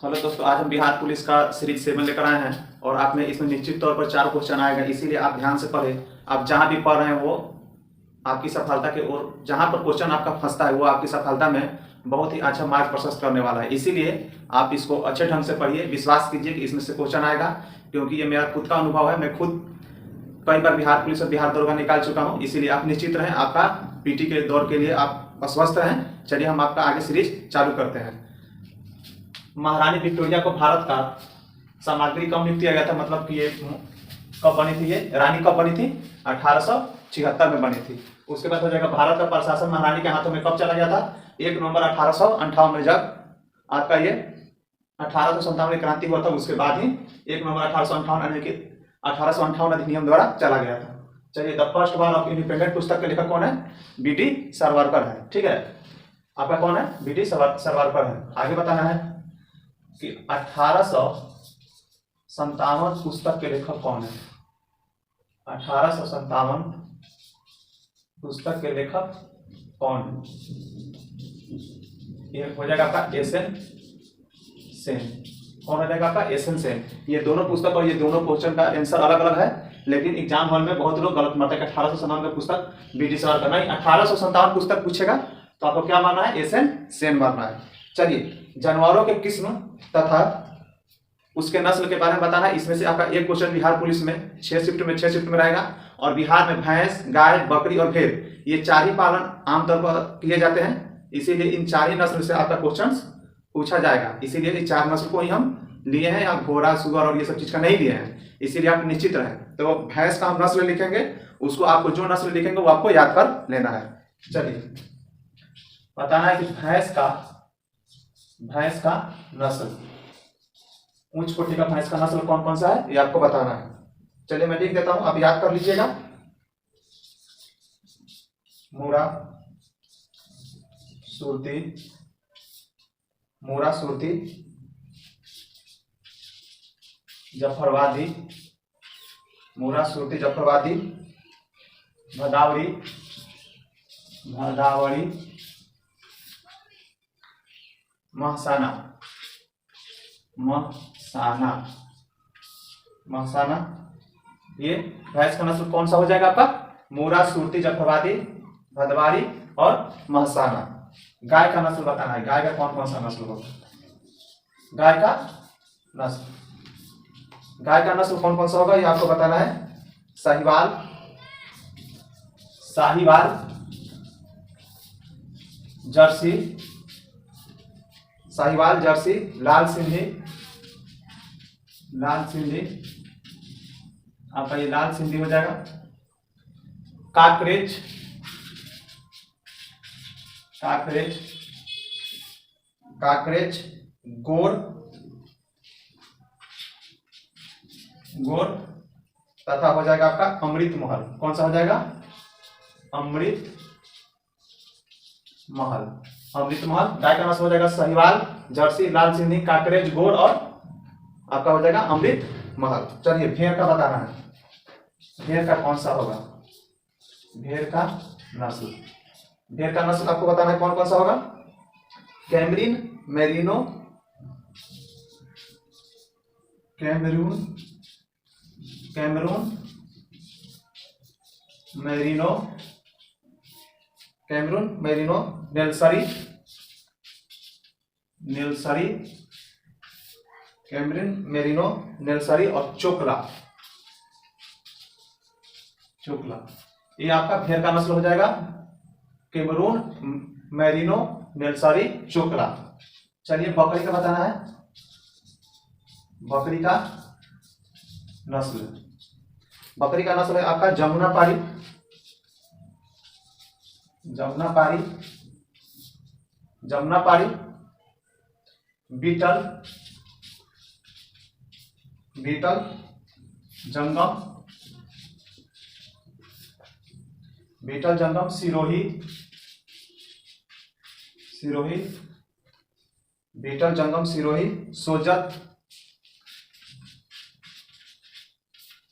Hello दोस्तों, आज हम बिहार पुलिस का सीरीज 7 लेकर आए हैं और आप में इसमें निश्चित तौर पर 4 क्वेश्चन आएगा, इसीलिए आप ध्यान से पढ़ें। आप जहां भी पढ़ रहे हैं वो आपकी सफलता की ओर, जहां पर क्वेश्चन आपका फंसता है वो आपकी सफलता में बहुत ही अच्छा मार्ग प्रशस्त करने वाला है। इसीलिए आप इसको अच्छे ढंग से पढ़िए, विश्वास कीजिए कि इसमें से क्वेश्चन आएगा, क्योंकि ये मेरा खुद का अनुभव है। मैं खुद कई बार बिहार पुलिस और बिहार दरोगा निकाल चुका हूँ, इसीलिए आप निश्चित रहें। आपका पीटी के दौर के लिए आप अस्वस्थ रहें। चलिए हम आपका आगे सीरीज चालू करते हैं। महारानी विक्टोरिया को भारत का सामग्री कब नियुक्त किया गया था, मतलब कि ये कब बनी थी, ये रानी कब बनी थी? 1876 में बनी थी। उसके बाद हो जाएगा भारत का प्रशासन महारानी के हाथों में कब चला गया था? 1 नवंबर 1858 में, जब आपका ये 1857 में क्रांति हुआ था, उसके बाद ही 1 नवंबर 1858 अधिनियम द्वारा चला गया था। चलिए, the first war of independent पुस्तक के लेखक कौन है? बीडी सावरकर है। ठीक है, आपका कौन है? बीडी सावरकर है। आगे बताना है कि 1857 पुस्तक के लेखक कौन है? 1857 पुस्तक के लेखक कौन है? ये हो जाएगा आपका एसएन सेन। कौन हो जाएगा आपका? एसएन सेन। ये दोनों पुस्तक और ये दोनों क्वेश्चन का आंसर अलग अलग है, लेकिन एग्जाम हॉल में बहुत लोग गलत मानते हैं। 1857 पुस्तक बीडी सावरकर नहीं, 1857 पुस्तक पूछेगा तो आपको क्या मानना है? एसएन सेन मानना है। चलिए, जानवरों के किस्म तथा उसके नस्ल के बारे में बताना है। इसमें से आपका एक क्वेश्चन बिहार पुलिस में 6 शिफ्ट में रहेगा। और बिहार में भैंस, गाय, बकरी और भेड़, ये 4 ही पालन आमतौर पर किए जाते हैं, इसीलिए इन 4 ही नस्ल से आपका क्वेश्चन पूछा जाएगा। इसीलिए ये 4 नस्ल को ही हम लिए हैं, या घोड़ा, सुगर और ये सब चीज का नहीं लिए हैं, इसीलिए आप निश्चित रहें। तो भैंस का हम नस्ल लिखेंगे, उसको आपको जो नस्ल लिखेंगे वो आपको याद कर लेना है। चलिए, बताना है कि भैंस का नस्ल, ऊंच कोटि का भैंस का नस्ल कौन कौन सा है, ये आपको बताना है। चलिए, मैं लिख देता हूं, आप याद कर लीजिएगा। मूरा सुरती, जफरवादी, भदावरी, महसाना। ये भैंस का नस्ल कौन सा हो जाएगा आपका? मूरा, सुरती, जफरवादी, भदवारी और महसाना। गाय का नस्ल बताना है। गाय का कौन कौन सा नस्ल होगा? गाय का नस्ल कौन कौन सा होगा, ये आपको बताना है। साहिवाल, जर्सी, लाल सिंधी, आपका ये लाल सिंधी हो जाएगा। काकरेज, गोर तथा हो जाएगा आपका अमृत महल। कौन सा हो जाएगा? अमृत महल। गाय का नस्ल हो जाएगा साहिवाल, जर्सी, लाल सिंधी, काकरेज, गोर और आपका हो जाएगा अमृत महल। चलिए, भेड़ का बताना है। भेड़ का कौन सा होगा? भेड़ का नस्ल आपको बताना है कौन कौन सा होगा? कैमरून, मेरिनो, नेल्सरी, और चोकला। ये आपका भेड़ का नस्ल हो जाएगा, कैमरून, मेरिनो, नेल्सरी, चोकला। चलिए, बकरी का बताना है। बकरी का नस्ल है आपका जमुनापारी, बीटल, जंगम, सिरोही,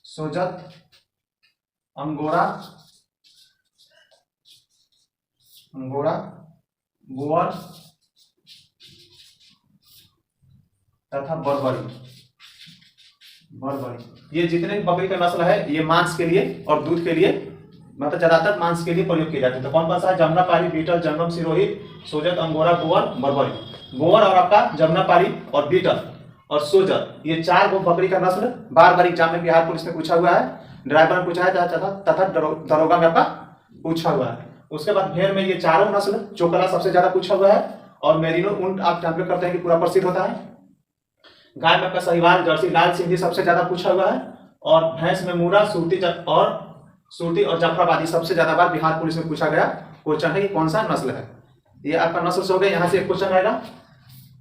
सोजत, अंगोरा, गोअर, तथा बर्बरी। ये जितने भी बकरी का नस्ल है ये मांस के लिए और दूध के लिए, मतलब ज्यादातर मांस के लिए प्रयोग किए जाते हैं। तो कौन कौन सा है? जमुनापारी, बीटल, जंगम सिरोही, सोजत, अंगोरा, गोवर, बर्बरी। गोवर और आपका जमुनापारी और बीटल और सोजत, ये 4 वो बकरी का नस्ल बार बार एग्जाम में बिहार पुलिस में पूछा हुआ है, ड्राइवर में पूछा है तथा दरोगा में आपका पूछा हुआ है। उसके बाद भेड़ में ये 4 नस्ल, चोकला सबसे ज्यादा पूछा हुआ है, और मेरिनो ऊंट आप जानते करते हैं कि पूरा प्रसिद्ध होता है। गाय में आपका साहिवाल, जर्सी, लाल सिंधी सबसे ज्यादा पूछा हुआ है, और भैंस में मूरा, सुरती और जाफराबादी सबसे ज्यादा बार बिहार पुलिस में पूछा गया क्वेश्चन है कि कौन सा नस्ल है। ये आपका नस्ल से हो गया। यहाँ से एक क्वेश्चन आएगा,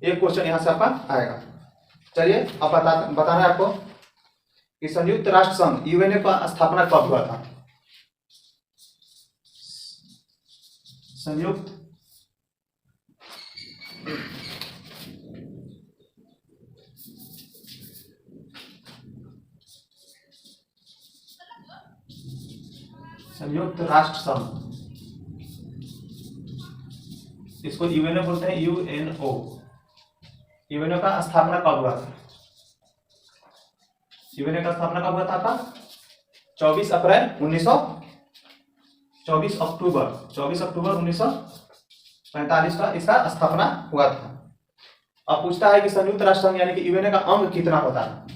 एक क्वेश्चन यहाँ से आपका आएगा। चलिए अब बताना है आपको कि संयुक्त राष्ट्र संघ यूएनए का स्थापना कब हुआ था? संयुक्त राष्ट्र संघ, इसको यूएनओ बोलते हैं, यूएनओ। यूएनओ का स्थापना कब हुआ था? यूएनओ का स्थापना कब हुआ था आपका? 24 अक्टूबर 1945 का इसका स्थापना हुआ था। अब पूछता है कि संयुक्त राष्ट्र संघ यानी कि यूएनओ का अंग कितना होता है?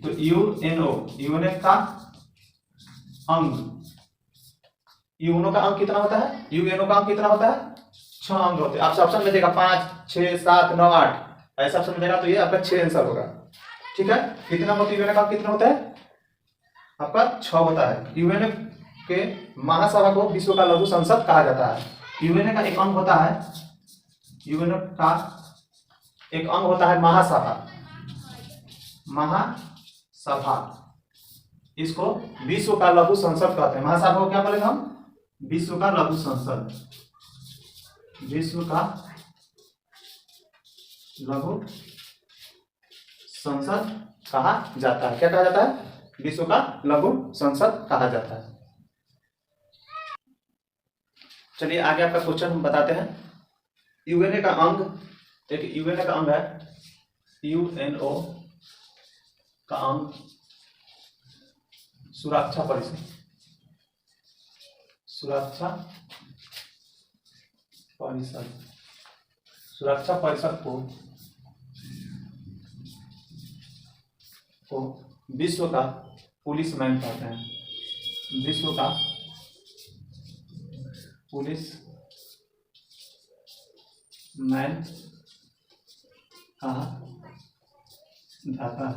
तो यूएनओ का अंग कितना होता है? यूएनओ का अंग कितना होता है? 6 अंग होते हैं। आपसे ऑप्शन में देगा 5, 6, 7, 9, 8, ऐसा ऑप्शन मिलेगा, तो ये आपका 6 आंसर होगा। ठीक है, कितना होता है यूएनओ का? कितना होता है आपका? 6 होता है। यूएनओ के महासभा को विश्व का लघु संसद कहा जाता है। यूएनओ का एक अंग होता है, यूएनओ का एक अंग होता है महासभा। इसको विश्व का लघु संसद कहते हैं। महासभा को क्या बोलेंगे हम? विश्व का लघु संसद। विश्व का लघु संसद कहा जाता है। क्या कहा जाता है? विश्व का लघु संसद कहा जाता है। चलिए आगे आपका क्वेश्चन हम बताते हैं। यूएनए का अंग, एक यूएनए का अंग है, यूएनओ का अंग सुरक्षा परिषद। सुरक्षा परिषद को विश्व का पुलिस मैन कहते हैं। विश्व का पुलिस मैन कहा जाता है।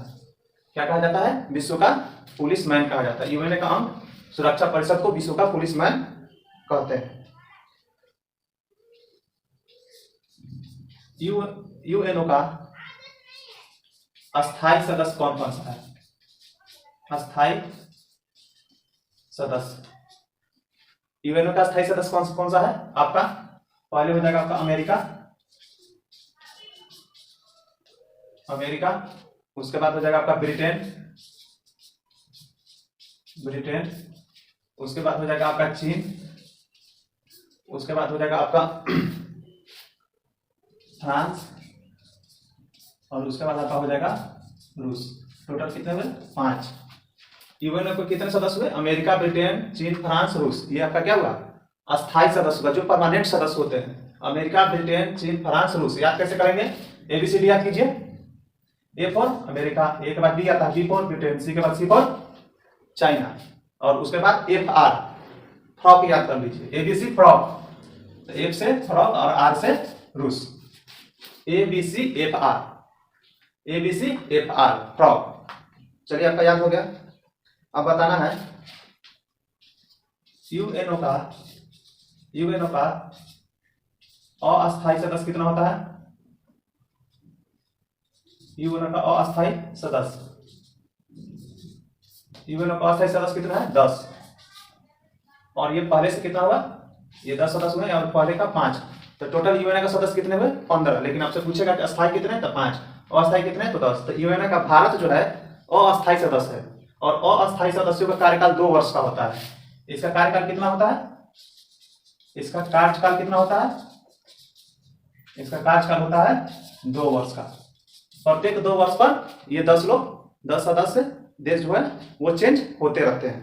क्या कहा जाता है? विश्व का पुलिस मैन कहा जाता है। यूएनए का अंग सुरक्षा परिषद को विश्व का पुलिस मैन कहते हैं। यूएनओ का अस्थायी सदस्य कौन कौन सा है? अस्थायी सदस्य, यूएनओ का अस्थायी सदस्य कौन सा है आपका? पहले हो जाएगा आपका अमेरिका, उसके बाद हो जाएगा आपका ब्रिटेन, उसके बाद हो जाएगा आपका चीन, उसके बाद हो जाएगा आपका फ्रांस, और उसके बाद आपका हो जाएगा रूस। टोटल कितने हुए? 5। यूएनओ को कितने सदस्य हुए? अमेरिका, ब्रिटेन, चीन, फ्रांस, रूस। ये आपका क्या हुआ? अस्थायी सदस्य हुआ, जो परमानेंट सदस्य होते हैं। अमेरिका, ब्रिटेन, चीन, फ्रांस, रूस। याद कैसे करेंगे? एबीसीडी याद कीजिए। ए फॉर अमेरिका, ए के बाद बी आता है, बी फॉर ब्रिटेन, सी के बाद सी फॉर चाइना, और उसके बाद एफ आर, फ्रॉक याद कर लीजिए। एबीसी फ्रॉक, तो एफ से फ्रॉक और आर से रूस। ABC F R, ABC F R, frock. चलिए आपका याद हो गया। अब बताना है यूएनओ का अस्थायी सदस्य कितना होता है? यूएनओ का अस्थायी सदस्य, यूएनओ का अस्थायी सदस्य कितना है? 10। और ये पहले से कितना हुआ? ये 10 सदस्य हुए और पहले का 5, तो टोटल यूएनओ का सदस्य कितने हुए? 15। लेकिन आपसे पूछेगा कि अस्थायी कितने? तो 5, अस्थायी कितने? तो 10। तो यूएनओ का भारत जो है अस्थायी सदस्य है, और अस्थायी सदस्यों का कार्यकाल 2 वर्ष का होता है। इसका कार्यकाल कितना होता है? इसका कार्यकाल कितना होता है? इसका कार्यकाल होता है 2 वर्ष का। प्रत्येक 2 वर्ष पर ये 10 लोग 10 सदस्य देश जो है वो चेंज होते रहते हैं।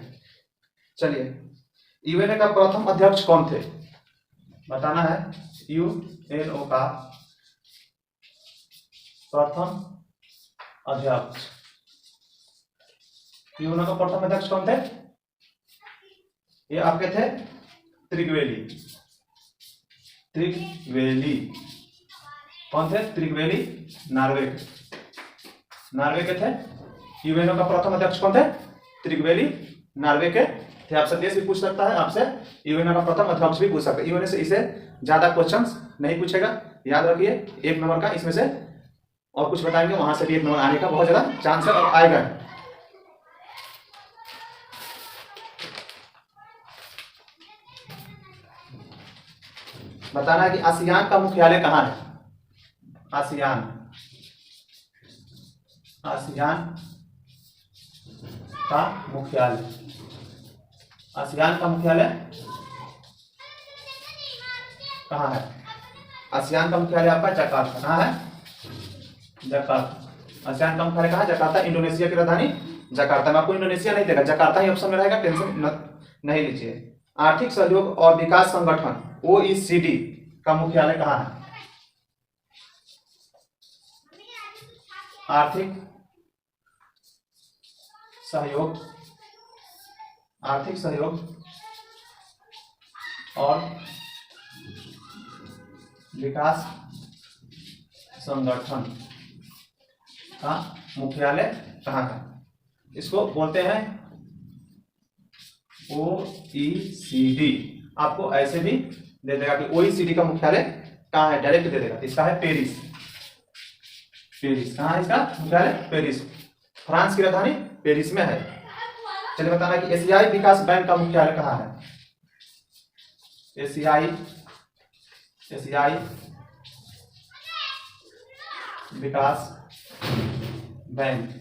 चलिए, यूएनओ का प्रथम अध्यक्ष कौन थे बताना है। यूएनओ का प्रथम अध्यक्ष, यूएनओ का प्रथम अध्यक्ष कौन थे? ये आपके थे त्रिगवेली। त्रिगवेली कौन थे? त्रिगवेली नॉर्वे के, नॉर्वे के थे। यूएनओ का प्रथम अध्यक्ष कौन थे? त्रिगवेली नॉर्वे के थे। आपसे देश भी पूछ सकता है, आपसे यूएनओ का प्रथम अध्यक्ष भी पूछ सकता है। यूएनओ से इसे ज्यादा क्वेश्चंस नहीं पूछेगा, याद रखिए। 1 नंबर का इसमें से और कुछ बताएंगे, वहां से भी 1 नंबर आने का बहुत ज्यादा चांस है और आएगा। बताना है कि आसियान का मुख्यालय कहाँ है। आसियान, आसियान का मुख्यालय, आसियान का मुख्यालय कहाँ है? आसियान का मुख्यालय आपका जकार्ता। कहाँ है? जकार्ता। आसियान का मुख्यालय कहाँ है? जकार्ता। इंडोनेशिया की राजधानी जकार्ता में। आपको इंडोनेशिया नहीं देगा, जकार्ता ही ऑप्शन में रहेगा, टेंशन नहीं लीजिए। आर्थिक सहयोग और विकास संगठन OECD का मुख्यालय कहाँ है? आर्थिक सहयोग, आर्थिक सहयोग और विकास संगठन का मुख्यालय कहाँ है? इसको बोलते हैं OECD। आपको ऐसे भी दे देगा कि OECD का मुख्यालय कहाँ है, डायरेक्ट दे देगा। इसका है पेरिस। पेरिस कहाँ है इसका मुख्यालय? पेरिस। फ्रांस की राजधानी पेरिस में है। चलिए बताना कि एशियाई विकास बैंक का मुख्यालय कहाँ है? एशियाई विकास बैंक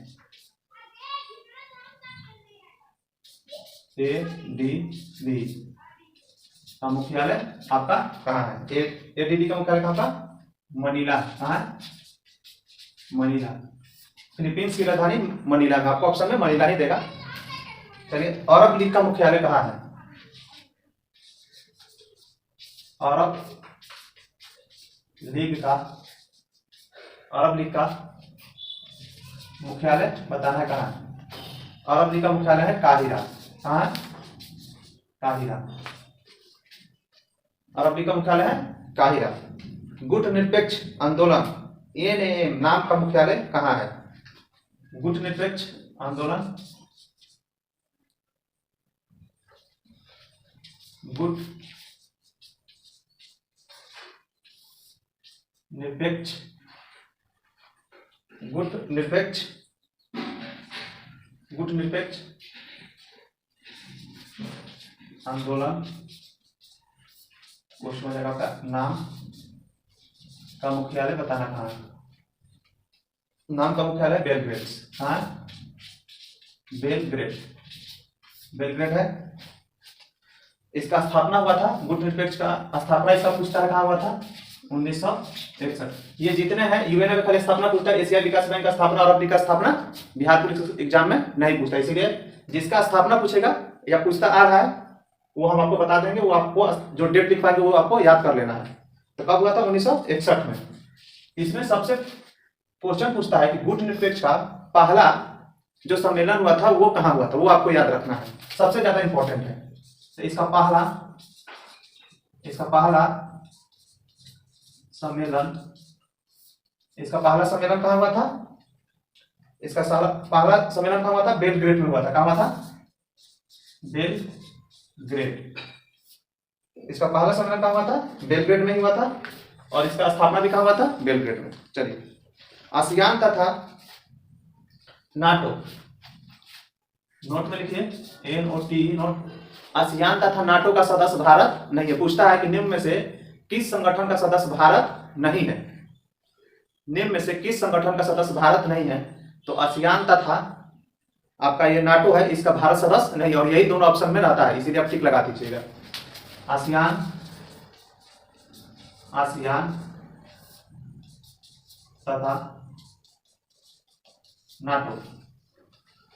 ADB का मुख्यालय आपका कहाँ है? ADB का मुख्यालय कहाँ का? मनीला। कहाँ है? मनीला। फिलीपींस की राजधानी मनीला में। आपको ऑप्शन में मनीला ही देगा। चलिए, अरब लीग का मुख्यालय कहाँ है? अरब लीग का मुख्यालय बताना है कहाँ है? अरब लीग का मुख्यालय है काहिरा। कहाँ है? काहिरा। अरब लीग का मुख्यालय है काहिरा। गुट निरपेक्ष आंदोलन NAM नाम का मुख्यालय कहाँ है? गुट निरपेक्ष आंदोलन, गुट निरपेक्ष, गुट निरपेक्ष, गुट निरपेक्ष आंदोलन उसमें जगह का नाम का मुख्यालय बताना कहाँ है? नाम का मुख्यालय बेलग्रेड। कहाँ है? बेलग्रेड। बेलग्रेड है। इसका स्थापना हुआ था, गुट निरपेक्ष का स्थापना इसका पूछता है कहाँ हुआ था? 1961। ये जितने हैं यूएनओ का खाली स्थापना पूछता है। एशिया विकास बैंक का स्थापना, अरब लीग का स्थापना बिहार पुलिस एग्जाम में नहीं पूछता। इसीलिए जिसका स्थापना पूछेगा या पूछता आ रहा है वो हम आपको बता देंगे, वो आपको जो डेट लिखवाएंगे वो आपको याद कर लेना है। तो कब हुआ था? 1961 में। इसमें सबसे क्वेश्चन पूछता है कि गुट निरपेक्ष का पहला जो सम्मेलन हुआ था वो कहाँ हुआ था, वो आपको याद रखना है, सबसे ज्यादा इंपॉर्टेंट है। तो इसका पहला सम्मेलन, इसका पहला सम्मेलन कहाँ हुआ था? इसका पहला सम्मेलन कहाँ हुआ था? बेलग्रेड में हुआ था। कहाँ हुआ था? बेलग्रेड। इसका पहला सम्मेलन कहाँ हुआ था? बेलग्रेड में ही हुआ था। और इसका स्थापना भी कहाँ हुआ था? बेलग्रेड में। चलिए, आसियान तथा नाटो, नोट में लिखिए NOTE नोट। आसियान तथा नाटो का सदस्य भारत नहीं है। पूछता है कि निम्न में से किस संगठन का सदस्य भारत नहीं है? निम्न में से किस संगठन का सदस्य भारत नहीं है? तो आसियान तथा आपका ये नाटो है, इसका भारत सदस्य नहीं, और यही दोनों ऑप्शन में रहता है, इसीलिए आप टिक लगा दीजिएगा। आसियान तथा नाटो,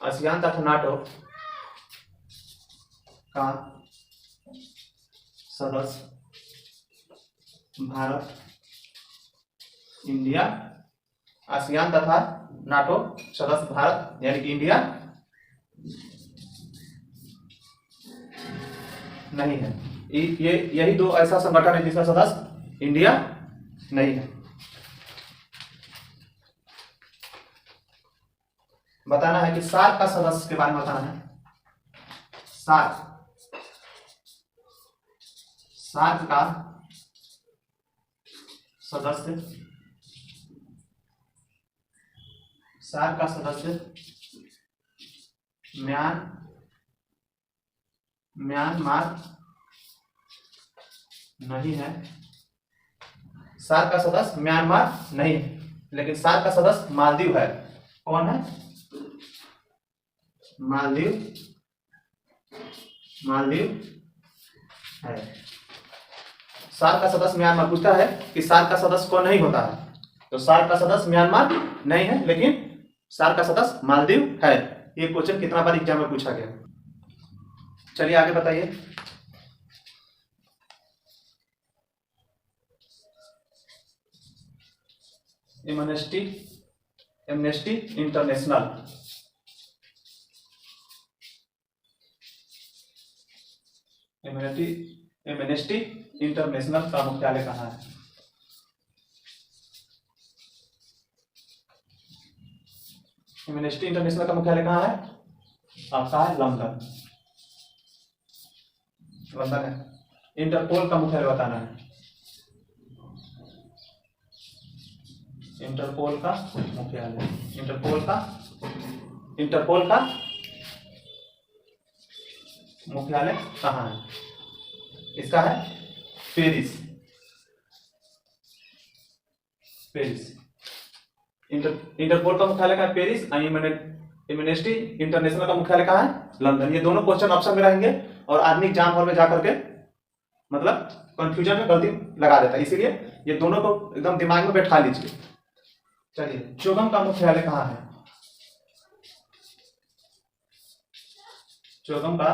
आसियान तथा नाटो का सदस्य भारत, इंडिया, आसियान तथा नाटो सदस्य भारत यानी कि इंडिया नहीं है। ये यही दो ऐसा संगठन है जिसका सदस्य इंडिया नहीं है। बताना है कि सार्क का सदस्य के बारे में बताना है। सार्क का सदस्य, सार्क का सदस्य म्यांमार नहीं है। सार्क का सदस्य म्यांमार नहीं है, लेकिन सार्क का सदस्य मालदीव है। कौन है? मालदीव है। सार्क का सदस्य म्यांमार। पूछता है कि सार्क का सदस्य कौन नहीं होता है, तो सार्क का सदस्य म्यांमार नहीं है, लेकिन सार्क का सदस्य मालदीव है। ये क्वेश्चन कितना बार एग्जाम में पूछा गया। चलिए आगे बताइए। एमनेस्टी इंटरनेशनल, एमनेस्टी इंटरनेशनल का मुख्यालय कहाँ है? एमनेस्टी इंटरनेशनल का मुख्यालय कहाँ है? आपका है लंदन है। इंटरपोल का मुख्यालय बताना है। इंटरपोल का मुख्यालय, इंटरपोल का मुख्यालय कहाँ है? इसका है पेरिस। इंटरपोल का मुख्यालय कहाँ है? पेरिस। एमनेस्टी इंटरनेशनल का मुख्यालय कहाँ है? लंदन। ये दोनों क्वेश्चन ऑप्शन में रहेंगे और आदमी एग्जाम हॉल में जाकर के मतलब कंफ्यूजन में गलती लगा देता है, इसीलिए ये दोनों को एकदम दिमाग में बैठा लीजिए। चलिए, चोगम का मुख्यालय कहाँ है? चोगम का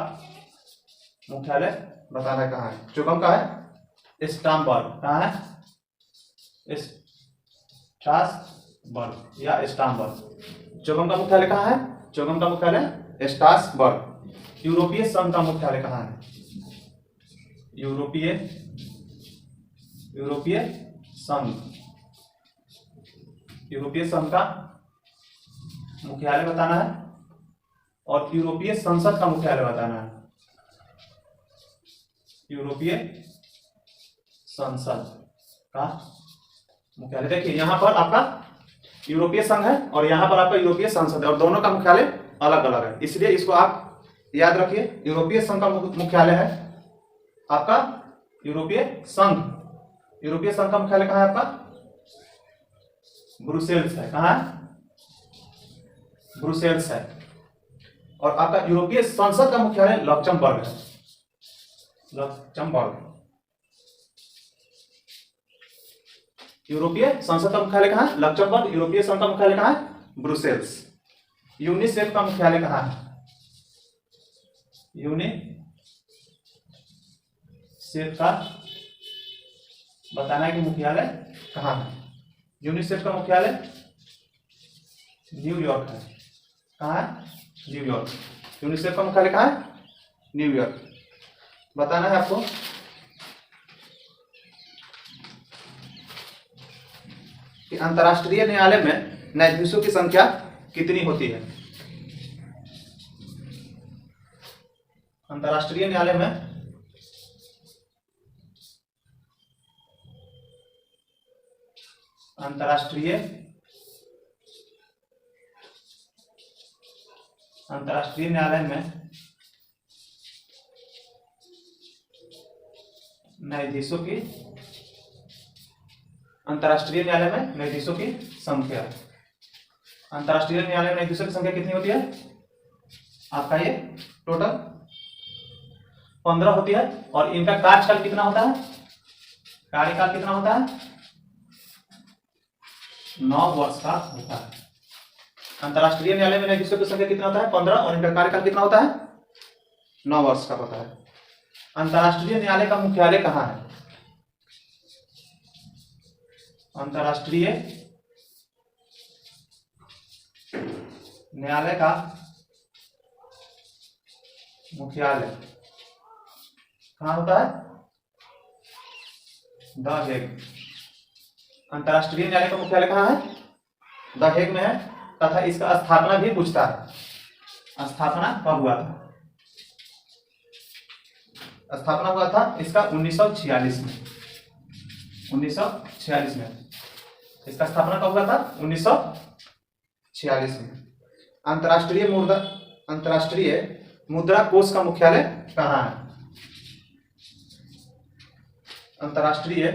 मुख्यालय बताना कहाँ है? चोगम का है इस्तांबुल। कहाँ है? स्ट्रासबर्ग या इस्तांबुल। चोगम का मुख्यालय कहाँ है? चोगम का मुख्यालय स्ट्रासबर्ग। यूरोपीय संघ का मुख्यालय कहाँ है? यूरोपीय संघ का मुख्यालय बताना है और यूरोपीय संसद का मुख्यालय बताना है। यूरोपीय संसद का मुख्यालय, देखिए यहां पर आपका यूरोपीय संघ है और यहां पर आपका यूरोपीय संसद है और दोनों का मुख्यालय अलग अलग है, इसलिए इसको आप याद रखिए। यूरोपीय संघ का मुख्यालय है आपका यूरोपीय संघ। यूरोपीय संघ का मुख्यालय कहाँ है आपका? ब्रुसेल्स है। कहाँ है? ब्रुसेल्स है। और आपका यूरोपीय संसद का मुख्यालय लक्जमबर्ग है। लक्जमबर्ग। यूरोपीय संसद का मुख्यालय कहाँ है? लक्जमबर्ग। यूरोपीय संघ का मुख्यालय कहाँ है? ब्रुसेल्स। यूनिसेफ का मुख्यालय कहाँ है? यूनिसेफ का बताना है कि मुख्यालय कहाँ है? यूनिसेफ का मुख्यालय न्यूयॉर्क है। कहाँ है? न्यूयॉर्क। यूनिसेफ का मुख्यालय कहाँ है? न्यूयॉर्क। बताना है आपको कि अंतर्राष्ट्रीय न्यायालय में न्यायाधीशों की संख्या कितनी होती है? अंतर्राष्ट्रीय न्यायालय में अंतर्राष्ट्रीय न्यायालय में न्यायाधीशों की अंतर्राष्ट्रीय न्यायालय में न्यायाधीशों की संख्या, अंतर्राष्ट्रीय न्यायालय में न्यायाधीशों की संख्या कितनी होती है? आपका ये टोटल 15 होती है और इनका कार्यकाल कितना होता है? कार्यकाल कितना होता है? 9 वर्ष का होता है। अंतर्राष्ट्रीय न्यायालय में न्यायाधीशों की संख्या कितना होता है? 15 और इनका कार्यकाल कितना होता है? 9 वर्ष का होता है। अंतर्राष्ट्रीय न्यायालय का मुख्यालय कहाँ है? अंतर्राष्ट्रीय न्यायालय का मुख्यालय कहाँ होता है? The Hague. अंतर्राष्ट्रीय न्यायालय का मुख्यालय कहाँ है? द हेग में है। तथा इसका स्थापना भी पूछता है। स्थापना कब हुआ था? स्थापना हुआ था इसका 1946 में। 1946 में इसका स्थापना कब हुआ था? 1946 में। अंतर्राष्ट्रीय मुद्रा कोष का मुख्यालय कहाँ है? अंतर्राष्ट्रीय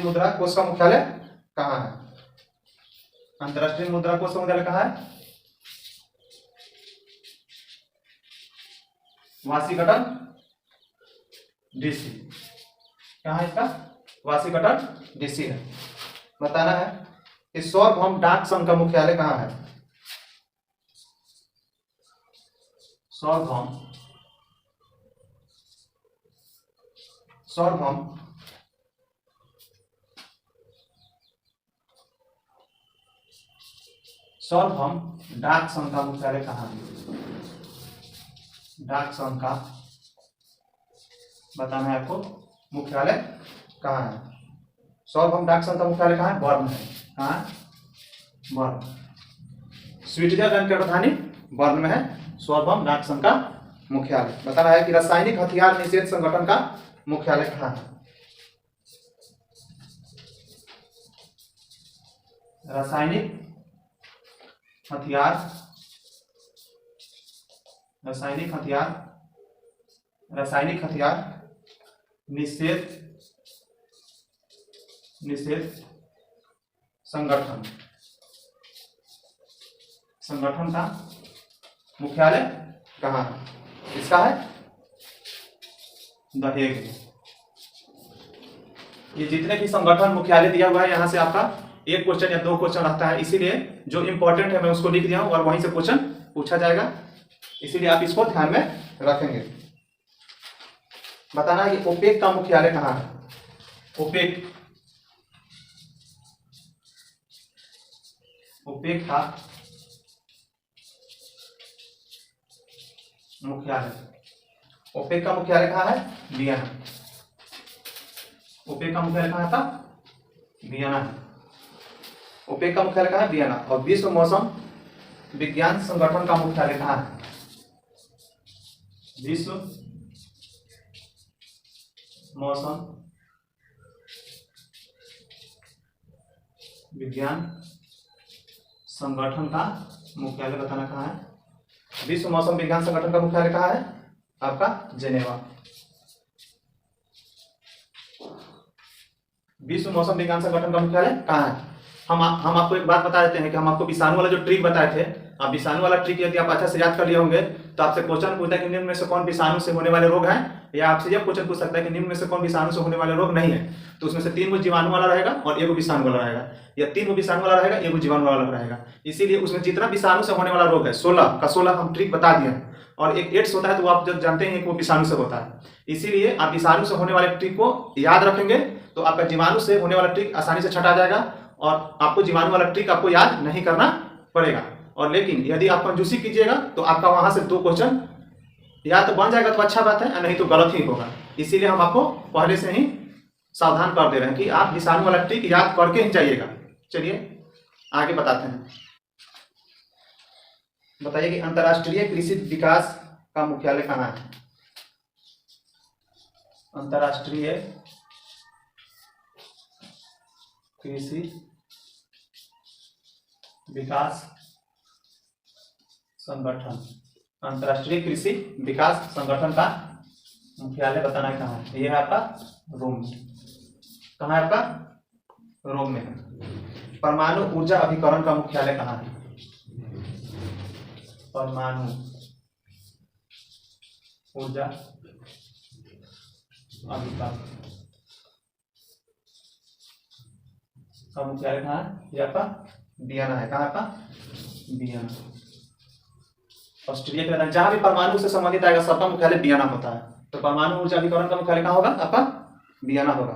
मुद्रा कोष का मुख्यालय कहाँ है? अंतर्राष्ट्रीय मुद्रा कोष का मुख्यालय कहाँ है? Washington DC. कहाँ है इसका? वाशिंगटन डीसी है। बताना है कि सार्वभौम डाक संघ का मुख्यालय कहाँ है? सार्वभौम डाक संघ का मुख्यालय कहाँ है? डाक संघ का बताना है आपको मुख्यालय कहाँ है? सार्वभौम डाक संघ का मुख्यालय कहाँ है? बर्न है। कहाँ है? बर्न। स्विट्जरलैंड की राजधानी बर्न में है सार्वभौम डाक संघ का मुख्यालय। बताना है कि रासायनिक हथियार निषेध संगठन का मुख्यालय कहाँ है? रासायनिक हथियार निषेध संगठन का मुख्यालय कहाँ है? इसका है द हेग। ये जितने भी संगठन मुख्यालय दिया हुआ है यहाँ से आपका एक क्वेश्चन या 2 क्वेश्चन रहता है, इसीलिए जो इंपॉर्टेंट है मैं उसको लिख दिया हूं और वहीं से क्वेश्चन पूछा जाएगा, इसीलिए आप इसको ध्यान में रखेंगे। बताना है कि ओपेक का मुख्यालय कहाँ है? ओपेक का मुख्यालय कहाँ है? वियना। ओपेक का मुख्यालय कहाँ था? वियना है। ओपेक का मुख्यालय कहाँ है? वियना। और विश्व मौसम विज्ञान संगठन का मुख्यालय कहाँ है? विश्व मौसम विज्ञान संगठन का मुख्यालय बताना कहाँ है? विश्व मौसम विज्ञान संगठन का मुख्यालय कहाँ है? आपका जेनेवा। विश्व मौसम विज्ञान संगठन का मुख्यालय कहाँ है? हम आपको एक बात बता देते हैं कि हम आपको विषाणु वाला जो ट्रिक बताए थे, आप विषाणु वाला ट्रिक यदि आप अच्छा से याद कर लिए होंगे तो आपसे क्वेश्चन पूछता है कि निम्न में से कौन विषाणु से होने वाले रोग हैं, या आपसे यह क्वेश्चन पूछ सकता है कि निम्न में से कौन विषाणु से होने वाले रोग नहीं है। तो उसमें से 3 जीवाणु वाला रहेगा और 1 विषाणु वाला रहेगा, या 3 विषाणु वाला रहेगा 1 जीवाणु वाला रहेगा। इसीलिए उसमें जितना विषाणु से होने वाला रोग है 16 का 16 हम ट्रिक बता दिए हैं, और एक एड्स होता है तो आप जब जानते हैं कि वो विषाणु से होता है। इसीलिए आप विषाणु से होने वाले ट्रिक को याद रखेंगे तो आपका जीवाणु से होने वाला ट्रिक आसानी से छटा जाएगा और आपको जीवाणु वाला ट्रिक आपको याद नहीं करना पड़ेगा। और लेकिन यदि आप कंजूसी कीजिएगा तो आपका वहां से 2 क्वेश्चन या तो बन जाएगा तो अच्छा बात है, नहीं तो गलत ही होगा। इसीलिए हम आपको पहले से ही सावधान कर दे रहे हैं कि आप विषाणु वाला ट्रिक याद करके ही जाइएगा। चलिए आगे बताते हैं। बताइए कि अंतर्राष्ट्रीय कृषि विकास का मुख्यालय कहाँ है? अंतर्राष्ट्रीय कृषि विकास संगठन, अंतर्राष्ट्रीय कृषि विकास संगठन का मुख्यालय बताना कहाँ है? यह है आपका रोम में। कहाँ है आपका? रोम में है। परमाणु ऊर्जा अभिकरण का मुख्यालय कहाँ है? परमाणु ऊर्जा अनुपात का मुख्यालय कहाँ है? ये आपका वियना है। कहाँ आपका? वियना, ऑस्ट्रेलिया के राजधानी। जहां भी परमाणु से संबंधित आएगा सबका मुख्यालय वियना होता है। तो परमाणु ऊर्जा अभिकरण का मुख्यालय कहाँ होगा? आपका वियना होगा।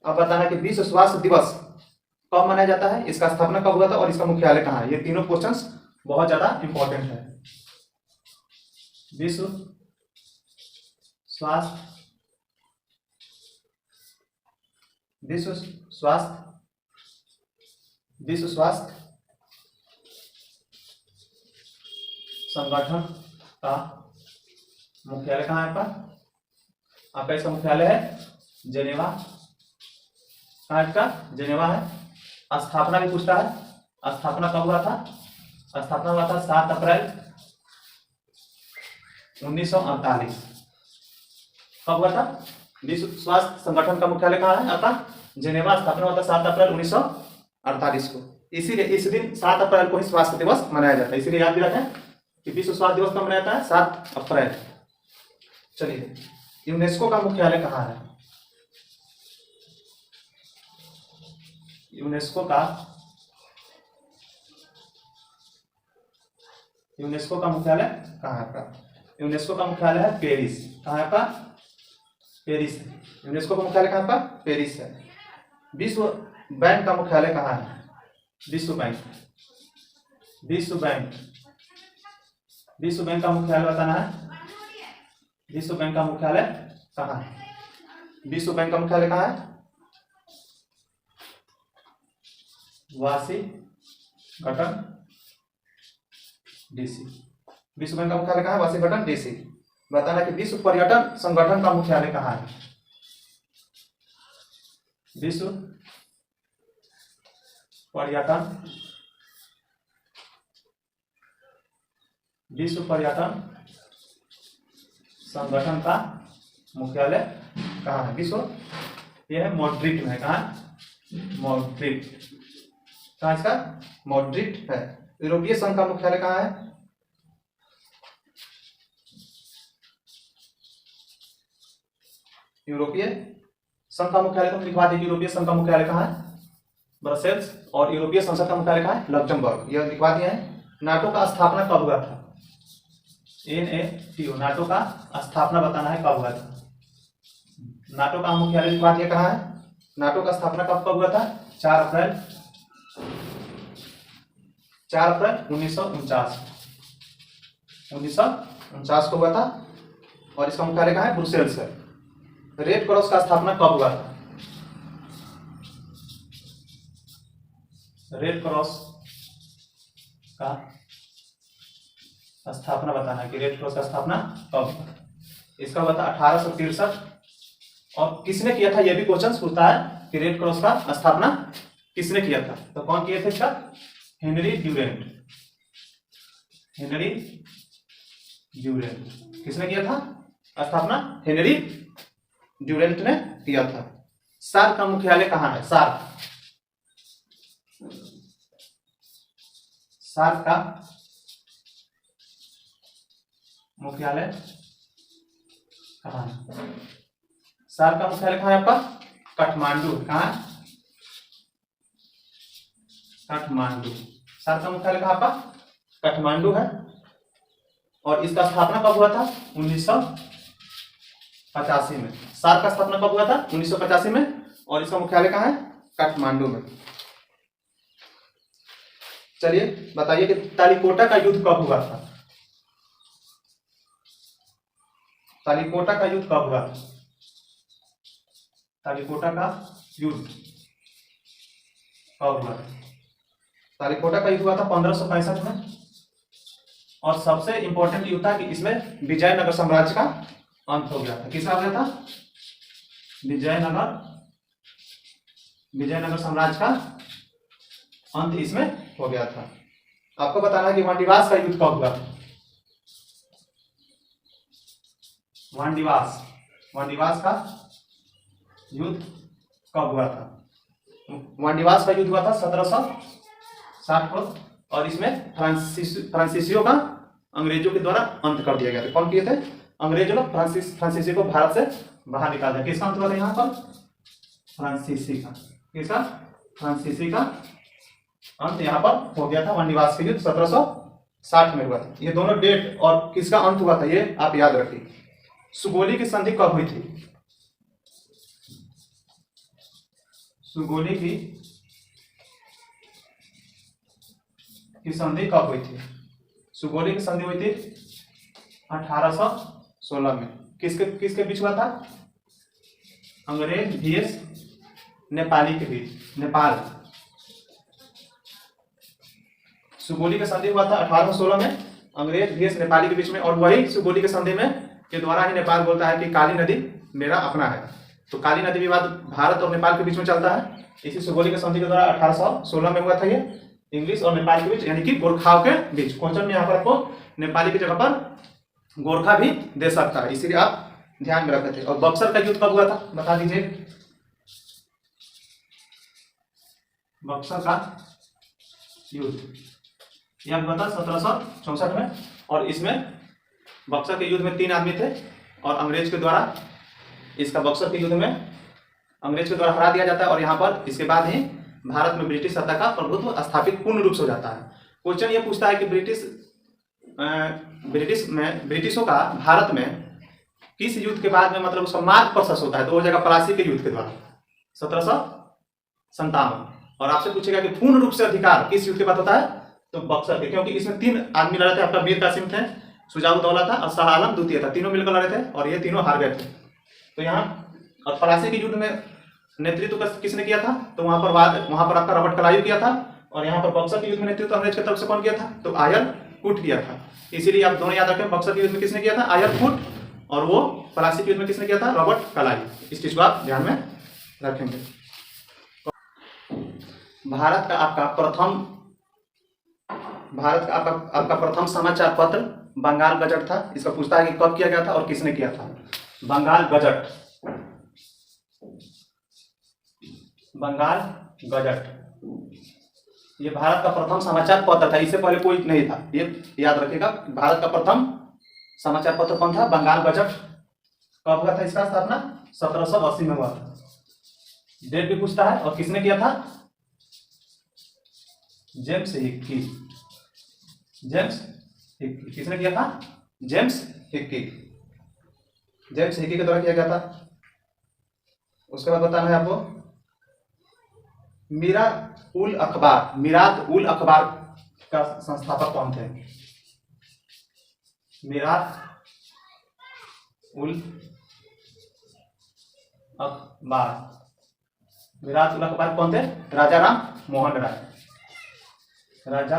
अब बताना कि विश्व स्वास्थ्य दिवस कब मनाया जाता है, इसका स्थापना कब हुआ था और इसका मुख्यालय कहाँ है। ये तीनों क्वेश्चंस बहुत ज्यादा इंपॉर्टेंट है। विश्व स्वास्थ्य संगठन का मुख्यालय कहाँ है आपका? आपका इसका मुख्यालय है जेनेवा। कहाँ इसका? जेनेवा है। स्थापना भी पूछता है, स्थापना कब हुआ था? स्थापना हुआ था 7 अप्रैल 1948। कब हुआ था? विश्व स्वास्थ्य संगठन का मुख्यालय कहाँ है आपका? जेनेवा। स्थापना हुआ था 7 अप्रैल 1948 को। इसीलिए इस दिन 7 अप्रैल को ही स्वास्थ्य दिवस मनाया जाता है। इसीलिए याद भी रखें कि विश्व स्वास्थ्य दिवस कब मनाया जाता है? 7 अप्रैल। चलिए, यूनेस्को का मुख्यालय कहाँ है? यूनेस्को का मुख्यालय कहाँ है आपका? यूनेस्को का मुख्यालय है पेरिस। कहाँ है आपका? पेरिस। यूनेस्को का मुख्यालय कहाँ आपका? पेरिस है। विश्व बैंक का मुख्यालय कहाँ है? विश्व बैंक का मुख्यालय बताना है। विश्व बैंक का मुख्यालय कहाँ है? विश्व बैंक का मुख्यालय कहाँ है? Washington DC. विश्व बैंक का मुख्यालय कहाँ है? Washington DC. बताना कि विश्व पर्यटन संगठन का मुख्यालय कहाँ है? विश्व पर्यटन संगठन का मुख्यालय कहाँ है? विश्व, यह है मॉड्रिड में है। कहाँ? मॉड्रिड। कहाँ इसका? मॉड्रिड है। यूरोपीय संघ का मुख्यालय कहाँ है? यूरोपीय संघ का मुख्यालय तो लिखवा दीजिए। यूरोपीय संघ का मुख्यालय कहाँ है? ब्रसेल्स। और यूरोपीय संसद का मुख्यालय कहाँ है? लक्जमबर्ग। यह लिखवा दिया है। नाटो का स्थापना कब हुआ था? NATO। नाटो का स्थापना बताना है कब हुआ था। नाटो का मुख्यालय लिखवा दिया। कहाँ है? नाटो का स्थापना कब हुआ था? 4 अप्रैल 1949 को हुआ था। और इसका मुख्यालय कहाँ है? ब्रुसेल्स है। रेड क्रॉस का स्थापना कब हुआ था? रेड क्रॉस का स्थापना बताना है कि रेड क्रॉस का स्थापना कब हुआ। इसका हुआ था 1863। और किसने किया था, यह भी क्वेश्चन पूछता है कि रेड क्रॉस का स्थापना किसने किया था। तो कौन किए थे इसका? Henry Durant. किसने किया था स्थापना? हेनरी ड्यूरेंट ने किया था। सार्क का मुख्यालय कहाँ है? सार्क का मुख्यालय कहाँ है? सार्क का मुख्यालय कहाँ है आपका? काठमांडू। कहाँ? काठमांडू। सार्क का मुख्यालय कहाँ आपका? काठमांडू है। और इसका स्थापना कब हुआ था? 1985 में। सार्क का स्थापना कब हुआ था? 1985 में। और इसका मुख्यालय कहाँ है? काठमांडू में। चलिए बताइए कि तालिकोटा का युद्ध कब हुआ था? तालिकोटा का युद्ध कब हुआ था? तालिकोटा का युद्ध कब हुआ था? तालिकोटा का युद्ध हुआ था 1565 में। और सबसे इंपॉर्टेंट युद्ध था कि इसमें विजयनगर साम्राज्य का अंत हो गया था। किसका हो गया था? विजयनगर साम्राज्य का अंत इसमें हो गया था। आपको बताना है कि वांडीवास का युद्ध कब हुआ? वांडीवास का युद्ध कब हुआ था? वांडीवास का युद्ध हुआ था 1760 को। और इसमें फ्रांसीसियों का अंग्रेजों के द्वारा अंत कर दिया गया था। कौन किए थे? अंग्रेजों ने फ्रांसीसी को भारत से बाहर निकाल दिया। किसका अंत हुआ था यहाँ पर? फ्रांसीसी का। किसका? फ्रांसीसी का अंत यहाँ पर हो गया था। वननिवास के युद्ध 1760 में हुआ था। ये दोनों डेट और किसका अंत हुआ था ये आप याद रखिए। सुगोली की संधि कब हुई थी? सुगोली की संधि कब हुई थी? सुगोली की संधि हुई थी 1816 में। किसके किसके बीच हुआ था? अंग्रेज vs नेपाली के बीच। नेपाल। सुगोली का संधि हुआ था 1816 में अंग्रेज vs नेपाली के बीच में। और वही सुगोली के संधि में के द्वारा ही नेपाल बोलता है कि काली नदी मेरा अपना है। तो काली नदी विवाद भारत और नेपाल के बीच में चलता है। इसी सुगोली के संधि के द्वारा 1816 में हुआ था ये, इंग्लिश और नेपाल के बीच, यानी कि गोरखाओं के बीच। क्वेश्चन में यहाँ पर आपको नेपाली की जगह पर गोरखा भी दे सकता है, इसीलिए आप ध्यान में रखते थे। और बक्सर का युद्ध कब हुआ था बता दीजिए। बक्सर का युद्ध यह हुआ था 1764 में। और इसमें बक्सर के युद्ध में 3 आदमी थे और अंग्रेज के द्वारा इसका बक्सर के युद्ध में अंग्रेज के द्वारा हरा दिया जाता है। और यहाँ पर इसके बाद ही भारत में ब्रिटिश सत्ता का प्रभुत्व स्थापित पूर्ण रूप से हो जाता है। क्वेश्चन ये पूछता है कि ब्रिटिशों का भारत में किस युद्ध के बाद में मतलब उसका मार्ग प्रशस्त होता है? तो हो जाएगा प्लासी के युद्ध के द्वारा 1757। और आपसे पूछेगा कि पूर्ण रूप से अधिकार किस युद्ध के बाद होता है? तो बक्सर के, क्योंकि इसमें 3 आदमी लड़े थे। आपका मीर कासिम थे, शुजाउद्दौला था और शाह आलम द्वितीय था। तीनों मिलकर लड़े थे और ये तीनों हार गए थे। तो यहाँ और प्लासी के युद्ध में नेतृत्व किसने किया था? तो वहां पर आपका रॉबर्ट क्लाइव किया था। और यहाँ पर बक्सर के युद्ध में नेतृत्व अंग्रेज की तरफ से कौन किया था? तो आयर कूट किया था। इसीलिए आप दोनों याद रखें, बक्सर के युद्ध में किसने किया था? आयर कूट। और वो प्लासी के युद्ध में किसने किया था? Robert Clive. इस चीज को आप ध्यान में रखेंगे। भारत का आपका प्रथम समाचार पत्र बंगाल गजट था। इसका पूछता है कि कब किया गया था और किसने किया था? बंगाल गजट। बंगाल गजट ये भारत का प्रथम समाचार पत्र था। इससे पहले कोई नहीं था, ये याद रखिएगा। भारत का प्रथम समाचार पत्र कौन था? बंगाल गजट। कब हुआ था इसका स्थापना? 1780 में हुआ था। डेट भी पूछता है। और किसने किया था? James Hickey. James Hickey. किसने किया था? James Hickey. जेम्स हिक्की के द्वारा किया गया था। उसके बाद बताना है आपको मीरात उल अखबार का संस्थापक कौन थे? मीरात उल अखबार कौन थे? राजा राम मोहन राय। राजा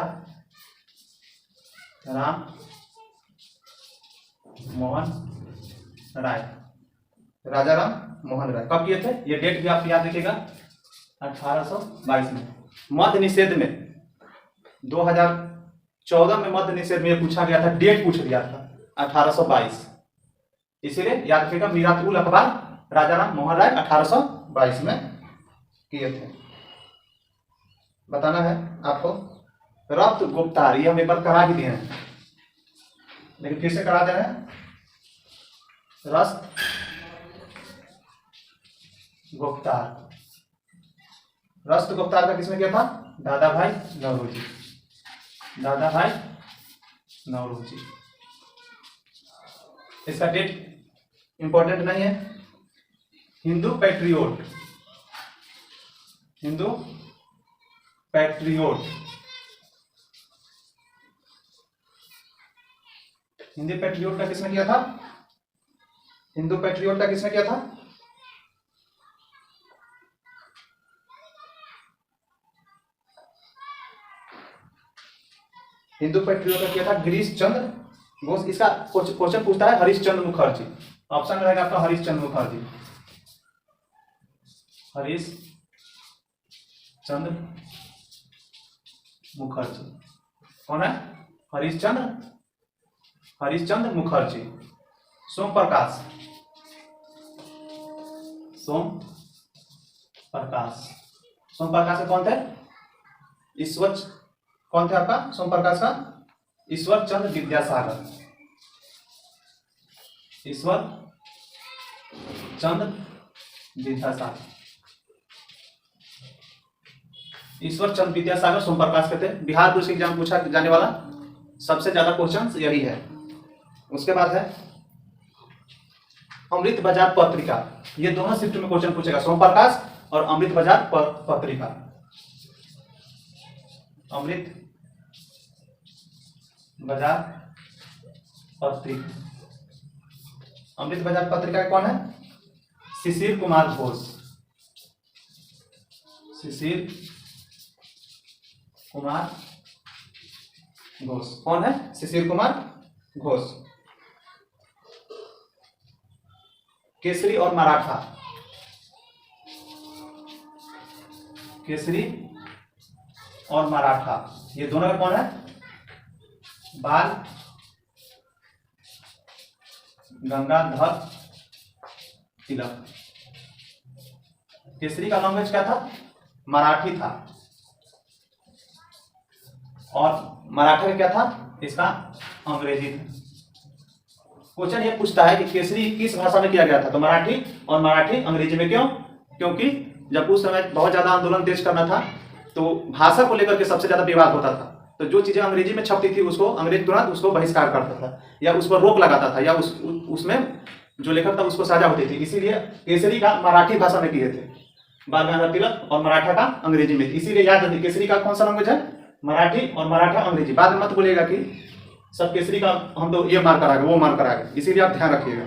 राम मोहन राय। राजा राम मोहन राय कब किए थे? ये डेट भी आप याद रखिएगा, 1822 में। मद्य निषेध में 2014 में मद्य निषेध में पूछा गया था, डेट पूछ दिया था 1822। इसीलिए याद रखिएगा मीरात उल अखबार राजा राम मोहन राय 1822 में किए थे। बताना है आपको रक्त गुप्तार। ये हम एक बार करा भी दिए हैं, लेकिन फिर से करा दे रहे हैं। रक्त गुप्तार। रक्त गुप्तार का किसने किया था? दादा भाई नौरोजी। दादा भाई नौरोजी। इसका डेट इंपॉर्टेंट नहीं है। Hindu patriot. Hindu patriot. Hindi patriot का किसने किया था? हिंदू पैट्रियोट का किसने किया था? हिंदू पैट्रियोट का किया था गिरीश चंद्र घोष। इसका क्वेश्चन पूछता है हरीश चंद्र मुखर्जी। ऑप्शन रहेगा आपका हरीश चंद्र मुखर्जी। हरीश चंद्र मुखर्जी कौन है? हरीश चंद्र मुखर्जी। सोम प्रकाश। सोम प्रकाश कौन थे? ईश्वर कौन थे आपका? सोम प्रकाश का ईश्वर चंद्र विद्यासागर, ईश्वर चंद्र विद्यासागर, ईश्वर चंद्र विद्यासागर सोमप्रकाश के थे। बिहार पुलिस एग्जाम पूछा जाने वाला सबसे ज्यादा क्वेश्चन यही है। उसके बाद है अमृत बाजार पत्रिका, ये दोनों शिफ्ट में क्वेश्चन पूछेगा, सोमप्रकाश और अमृत बाजार पत्रिका। अमृत बाजार पत्रिका, अमृत बाजार पत्रिका कौन है? शिशिर कुमार घोष, शिशिर कुमार घोष। कौन है? शिशिर कुमार घोष। केसरी और मराठा, केसरी और मराठा, ये दोनों का कौन है? बाल गंगाधर तिलक। केसरी का लैंग्वेज क्या था? मराठी था, और मराठा का क्या था? इसका अंग्रेजी था। क्वेश्चन ये पूछता है कि केसरी किस भाषा में किया गया था, तो मराठी, और मराठी अंग्रेजी में क्यों? क्योंकि जब उस समय बहुत ज्यादा आंदोलन तेज करना था तो भाषा को लेकर के सबसे ज्यादा विवाद होता था, तो जो चीजें अंग्रेजी में छपती थी उसको अंग्रेज तुरंत उसको बहिष्कार करता था, या उस पर रोक लगाता था, या उसमें जो लेखक था उसको सजा होती थी। इसीलिए केसरी का मराठी भाषा में किए थे बाल गंगाधर तिलक, और मराठा का अंग्रेजी में। इसीलिए याद रखिए केसरी का कौन सा लैंग्वेज है? मराठी, और मराठा अंग्रेजी। बाद में मत बोलिएगा कि सब केसरी का हम तो ये मार कराएंगे वो मार कराएंगे, इसीलिए आप ध्यान रखिएगा।